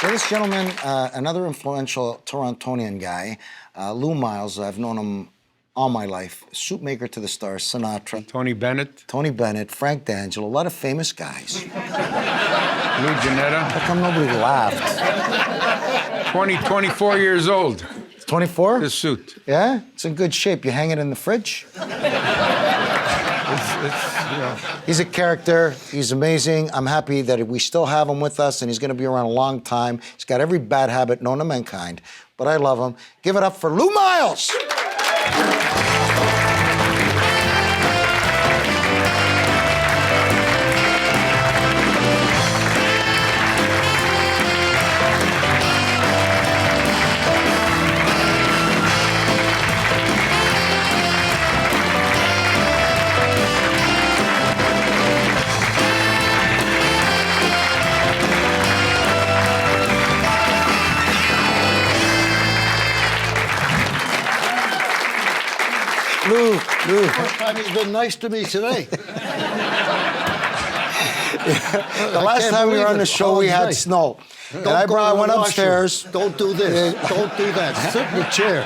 This gentleman, another influential Torontonian guy, Lou Myles. I've known him all my life. Suit maker to the stars, Sinatra. Tony Bennett, Frank D'Angelo, a lot of famous guys. Lou Janetta. How come nobody laughed? 24 years old. 24? This suit. Yeah? It's in good shape. You hang it in the fridge? He's a character. He's amazing. I'm happy that we still have him with us, and he's going to be around a long time. He's got every bad habit known to mankind, but I love him. Give it up for Lou Myles. Lou. He's been nice to me today. The last time we were on the show, we had snow. And I went upstairs. Don't do this. Don't do that. Sit in the chair.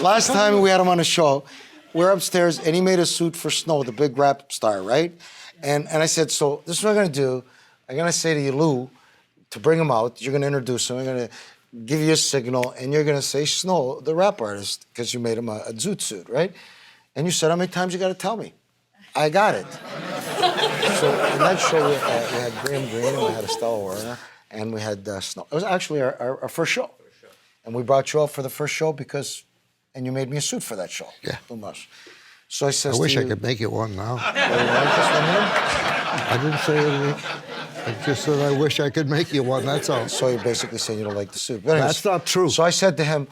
Last time we had him on the show, we're upstairs, and he made a suit for Snow, the big rap star, right? And I said, so this is what I'm going to do. I'm going to say to you, Lou, to bring him out, you're going to introduce him. I'm going to give you a signal, and you're going to say Snow, the rap artist, because you made him a zoot suit, right? And you said, how many times you got to tell me? I got it. So in that show, we had Graham Greene, and we had Estella Werner, and we had Snow. It was actually our first show. And we brought you out for the first show and you made me a suit for that show. Yeah. Too much. So I said, I wish I could make you one now. I didn't say anything. I just said I wish I could make you one, that's all. So you're basically saying you don't like the suit. But anyways, that's not true. So I said to him,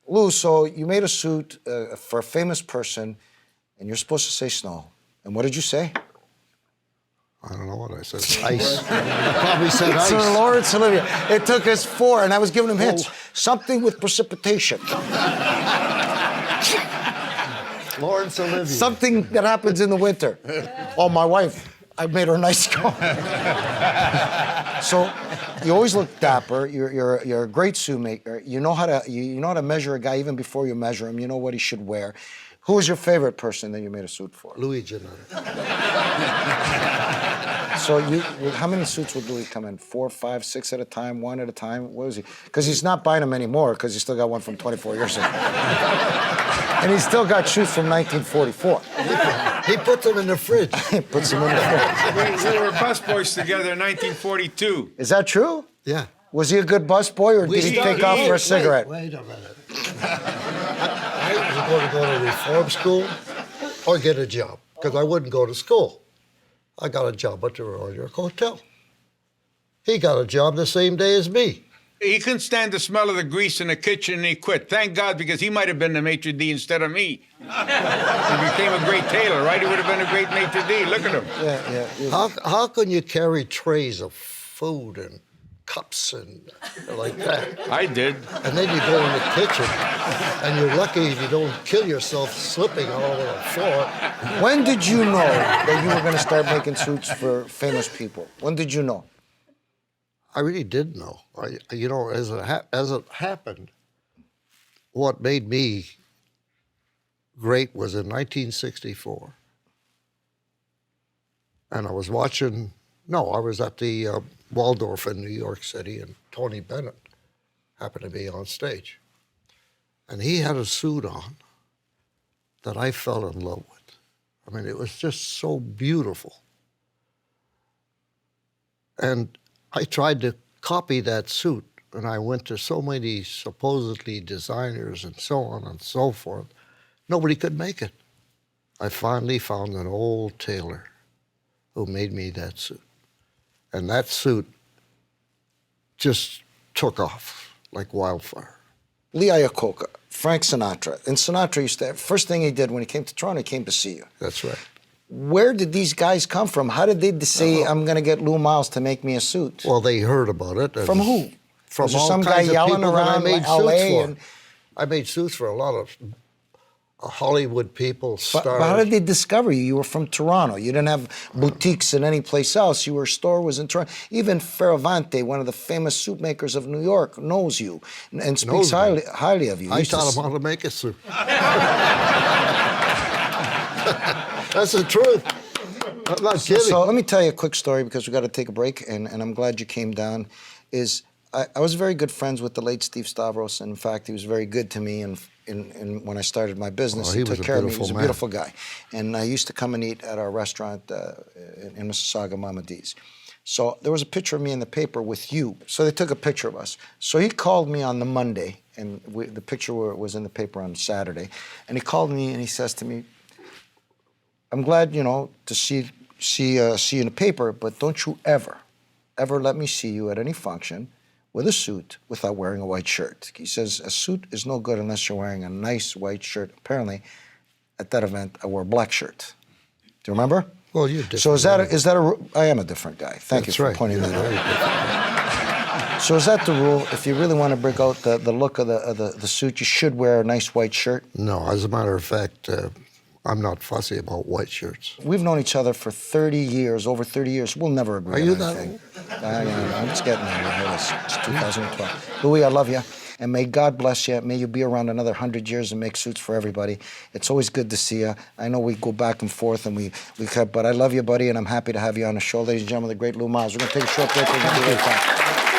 Lou, so you made a suit for a famous person, and you're supposed to say Snow. And what did you say? I don't know what I said. Ice. I probably said ice. Sir Lawrence Olivier. It took us 4, and I was giving him hints. Something with precipitation. Lawrence Olivier. Something that happens in the winter. Oh, my wife. I made her a nice coat. So you always look dapper. You're a great suit maker. You know how to measure a guy even before you measure him. You know what he should wear. Who was your favorite person that you made a suit for? Louis Janetta. So how many suits would Louis come in? 4, 5, 6 at a time, 1 at a time? What was he? Because he's not buying them anymore because he still got one from 24 years ago. And he's still got shoes from 1944. He put them in the fridge. He puts them in the fridge. We were busboys together in 1942. Is that true? Yeah. Was he a good busboy, or did he take off for a cigarette? Wait a minute. I was going to go to reform school or get a job because I wouldn't go to school. I got a job at the Royal York Hotel. He got a job the same day as me. He couldn't stand the smell of the grease in the kitchen, and he quit. Thank God, because he might have been the maitre d' instead of me. He became a great tailor, right? He would have been a great maitre d'. Look at him. Yeah. How can you carry trays of food and cups and like that? I did. And then you go in the kitchen, and you're lucky if you don't kill yourself slipping all over the floor. When did you know that you were going to start making suits for famous people? When did you know? I really did know. As it happened, what made me great was in 1964. And I was at the Waldorf in New York City, and Tony Bennett happened to be on stage. And he had a suit on that I fell in love with. I mean, it was just so beautiful. And I tried to copy that suit, and I went to so many supposedly designers and so on and so forth. Nobody could make it. I finally found an old tailor who made me that suit. And that suit just took off like wildfire. Lee Iacocca, Frank Sinatra. And Sinatra first thing he did when he came to Toronto, he came to see you. That's right. Where did these guys come from? How did they say, I'm going to get Lou Myles to make me a suit? Well, they heard about it. From who? From Was there all some kinds guy of yelling people that I around made LA suits for. and... I made suits for a lot of Hollywood people, But stars. how did they discover you? You were from Toronto. You didn't have boutiques in any place else. Your store was in Toronto. Even Ferravante, one of the famous soup makers of New York, knows you and speaks highly of you. I taught him how to make a soup. That's the truth. I'm not kidding. So let me tell you a quick story because we got to take a break, and I'm glad you came down. I was very good friends with the late Steve Stavros, and in fact, he was very good to me. And when I started my business, he took was a care of me. He beautiful was a man. beautiful guy, and I used to come and eat at our restaurant in Mississauga, Mama D's. So there was a picture of me in the paper with you. So they took a picture of us. So he called me on the Monday, and the picture was in the paper on Saturday. And he called me and he says to me, "I'm glad, to see you in the paper, but don't you ever let me see you at any function with a suit without wearing a white shirt." He says, "A suit is no good unless you're wearing a nice white shirt." Apparently, at that event, I wore a black shirt. Do you remember? Well, you're different. So I am a different guy. Thank you for pointing that out. So is that the rule? If you really want to bring out the look of the suit, you should wear a nice white shirt? No, as a matter of fact, I'm not fussy about white shirts. We've known each other for 30 years, over 30 years. We'll never agree Are on you anything. I'm just getting there. It's 2012. Louis, I love you. And may God bless you. May you be around another 100 years and make suits for everybody. It's always good to see you. I know we go back and forth, and we cut, but I love you, buddy, and I'm happy to have you on the show. Ladies and gentlemen, the great Lou Myles. We're going to take a short break. We're going to be right back.